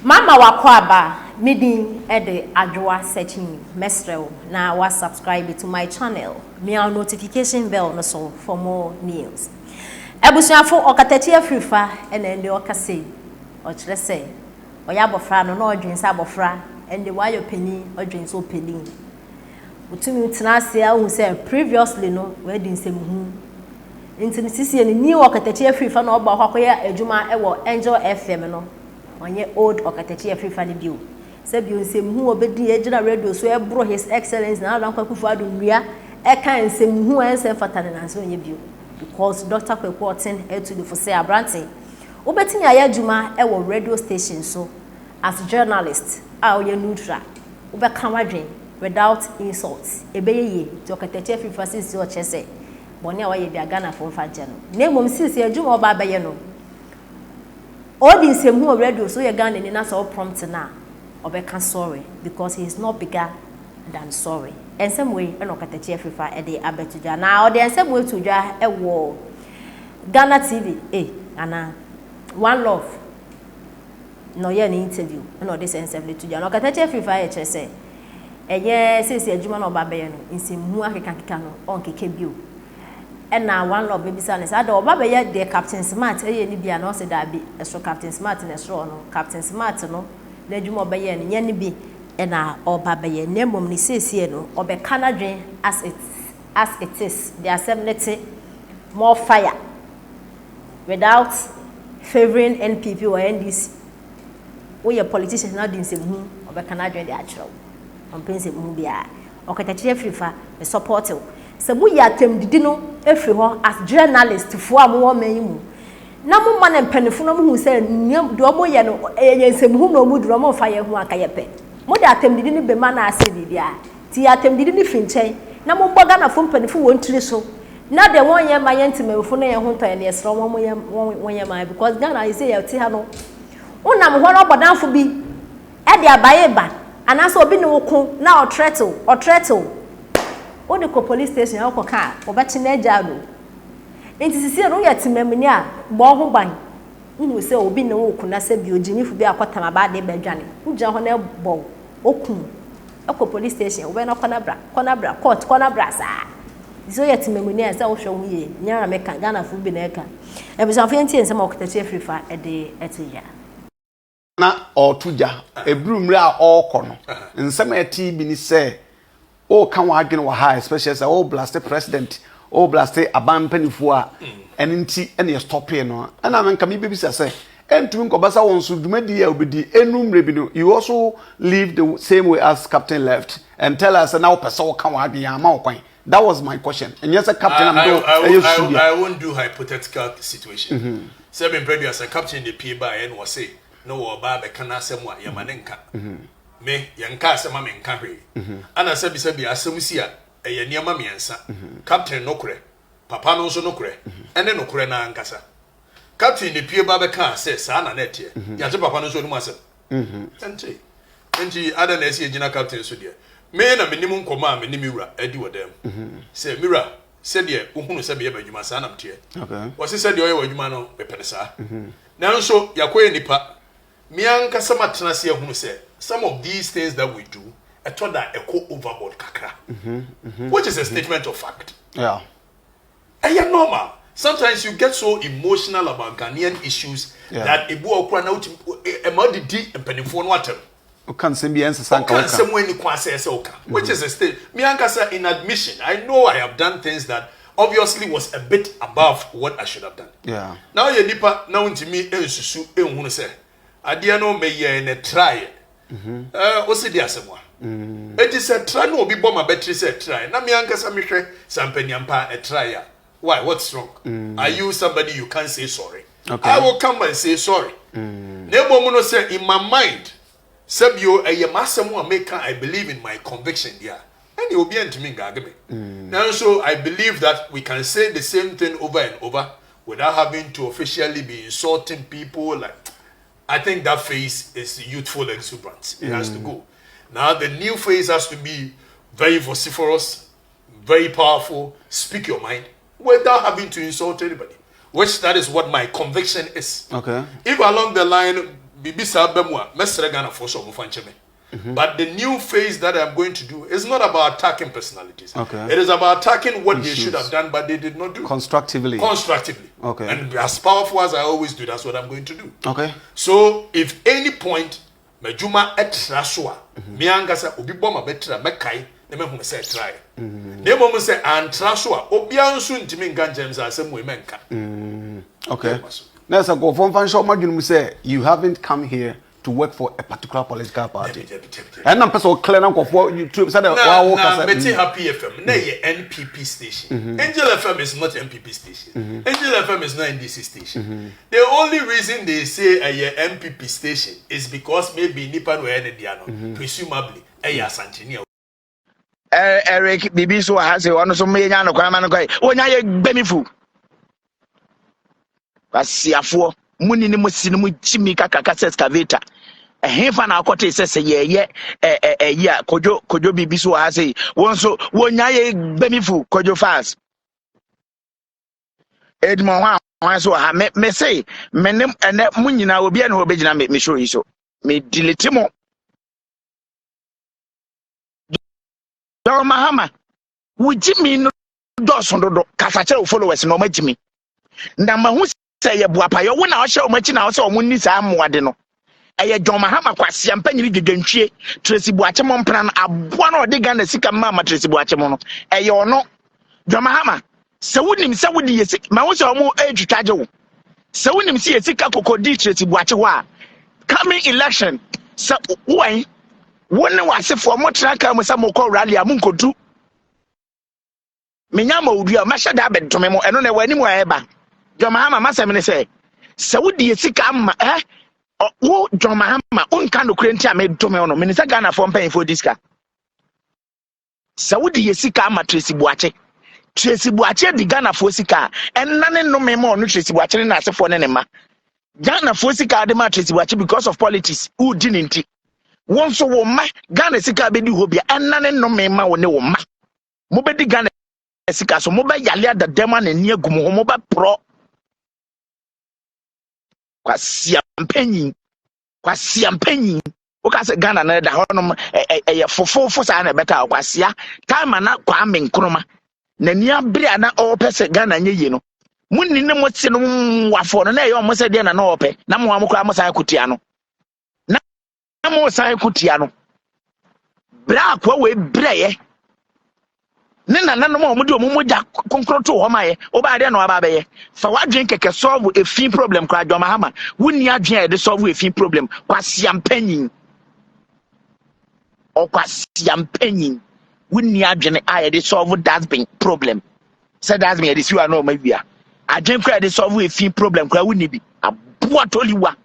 Mama wakwaba meeting ede adwa searching mesrel na wa subscribe to my channel. Me our notification bell no so for more news. Ebusuafo Okatakyie frifa ene ndi okase. Ochire say oya bofra no na odwen sa bofra ende wayo pani odwen so pani. Utumi utina ase ahu say previously no we di nsem hu. Nti sisi ni Okatakyie frifa na oba hwakoya adwuma ewo Angel FM no. Onye old Okatakyie frifa ni bio. Se bio nsem hu obedi ejira radio so ebro his excellence na Adankwa Kufuado nwia e kan nsem hu ensem fatane na nso onye bio. Because Dr. Kwekwotin to the for say Abranti. Ubeti ya adwuma ewo radio station so as journalist a oye neutral. Ube kamadwen without insults. Ebeye to Okatakyie frifa sisi o chese. Boni a waye bia Ghana for fa je no. Na emom sisi adwuma oba abaye no. All the same who radio so you Ghana ni na so prompt na obeka sorry because he is not bigger than sorry. And same way Okatakyie frifa e dey abetuja na o dey same way tuja e wo Ghana TV ana one love no ye ni interview no dey sense tuja na Okatakyie frifa e chese eye sisi adwuma na oba be no nsem hu akeka no onkeke bio. And now one love baby son is I do baba ye the Captain Smart ni bia no se da bi eso Captain Smart na eso no Captain Smart no na adwuma oba ye ni bi e na oba ba ye na mom ni sesie no obe kanadwen as it is the assembly more fire without favoring NPP or NDC we your politicians now din se hu obe kanadwen de achiro on pense mu bia Okatakyie frifa e support you. Sabu ya temdidi no efri ho as journalist fo amwo manyimu na mo ma na mpanifo no hu se do mo ye no ensem hu no mu duro mo fa ye hu akayepe mo da temdidi ni be ma na ase bibia ti ya temdidi ni finchen na mo boga na fo mpanifo won tiri so na de won ye ma ye ntimefo no ye hu ntan ne esro mo ye won ye ma because Ghana is say ye ti ha no unam ho no bodanfo bi e de abaye ba anaso obi ne wo ko na o tretle o de ko police station ya ko ka obeti na ajado enti sisi no ya timamni a bo ho ban hu se obi ne wo kuna se bi ojinifu bi akotama ba de badwane ugya ho na bo okun ko police station we na kona bra court kona bra sa so ya timamni a se wo hwe hu ye nyara meka Ghana fu bi na eka e bi so afia ntie nsema Okatakyie frifa e de etija na otuja ebrumre a okono nsema eti bi ni se o kan wa adwene wa ha especially say o blast president o blast abampanifo a enenti ene stop here no ana menka me bebisa say entumi nkobasa won so dwumadi ya obedi enumre bi no you also live the same way as captain left and tell us now person kan wa adwene ama okwan. That was my question. And yes, a captain I won't do hypothetical situation. Seven previous as a captain the P by and was say no oba be kana semwa yamanenka me yanka asema me nka hwe ana sebi asem si a eye niam miensa captain nokure papa no so nokure ene nokure na ankasa captain the pie ba be kan say sa na netie ya je papa no so num asem enti ada na esi ejina captain so de me na menim nkoma a menim wura adi wodam say mira said ye uhunu se be badwuma sa na mtie okay wo se said ye wadwuma no be penesa na nso yakoye nipa mianka samatena se ehunu se some of these things that we do I thought that echo overboard kakra which is a statement of fact. Yeah, normal. Sometimes you get so emotional about Ghanaian issues that ebu okura na uti emodidi empanifo no atem o kan sem bi ensa sanka o kan sem wani kwase ese oka which is a state mianka say in admission I know I have done things that obviously was a bit above what I should have done. Yeah, now ye nipa na untimi ensusu ehunu se ade no meye ne try o se di asemwa it is a try no obi bomb a battery say try na me ankasa me hwe sampanyampa a try why what's wrong are you somebody you can't say sorry okay. I will come and say sorry nebo no say in my mind sabio eye masemu ameka I believe in my conviction there and you will be ntimi ngagebe now so I believe that we can say the same thing over and over without having to officially be insulting people like I think that phase is youthful exuberance. It has to go. Now the new phase has to be very vociferous, very powerful, speak your mind without having to insult anybody. Which that is what my conviction is. Okay. If along the line bibisa bemwa mesre Ghana for so mufancheme. But the new phase that I'm going to do is not about attacking personalities. Okay. It is about attacking what they should have done, but they did not do. Constructively. Constructively. Okay. And as powerful as I always do, that's what I'm going to do. Okay. So, if any point, Majuma etraswa, miangasa ubiboma betra mekai, neme say try. Ne moment say antraswa, obiansun timin ganjems as some women can. Okay. Now, so go from fan show, imagine say you haven't come here to work for a particular political party. And I'm person clear now for you to say that wow. Betty Happy FM, nay NPP station. Angel FM is not MPP station. Angel FM is not NDC station. The only reason they say a MPP station is because maybe Nipan were Diano, presumably a Santini. Eric Bibi so has a one so many no kwama no when I benifu. Pasiafo muni ni musini mu chimi kaka excavator. Hefa na akote sese ye kojo bibi so ha say won so wonya ye bemifu kojo fast edmo ha so ha me say menem ene munyina obi ene obegina me show yi so me delete mo do mahama wujimi no do so do kasa kire followers no magimi nda mahu say ye buapa yo wona o hye o machi na o say o munni sa amwade no eye John Mahama kwase ampanyiri dwedwantwie Tracy Buachemo mpana na aboa na ode Ghana sika mama Tracy Buachemo no eye ono John Mahama se wonim se wodi yesi ma wo se omo etwitwaje wo se wonim se yesika kokodi Tracy Buachewo a coming election se won woni wasefo mo traka mo sa mo ko rally am nkodu menya ma odua ma hyeda abedome mo eno na wani mo eba John Mahama masem ne se wodi yesika amma wo John Mahama unka no krenti ame dome ono minisa Ghana for pen for diska Saudi yesika ama Tracy Buache di Ghana for sika enane no memo ono Tracy Buache na asefo ne ma Ghana for sika de ma Tracy Buache because of politics who didn't won so wo ma Ghana sika be di hobia enane no mema wo ne wo ma mo be di Ghana sika so mo be yale da dema na ni agum ho mo be pro kwasi ampanyin okase Ghana na da honom fofofo sa na beta kwasia time na kwa menkroma na ni abere na opese Ghana nyeyi no munni ne mo se no wafo no na ye o se de na ope na mo amkura mo sai kutia no na mo sai kutia no bra kwa we breye ne na mo di omumja konkroto ho maye oba de na oba beye fa wadwen keke solve a fin problem kwa John Mahama wonni adwen e de solve a fin problem kwasi ampanyin o kwasi ampanyin wonni adwen e de solve that been problem said that me e de siwa na o mawia adwen kwa de solve a fin problem kwa wonni bi aboa toliwa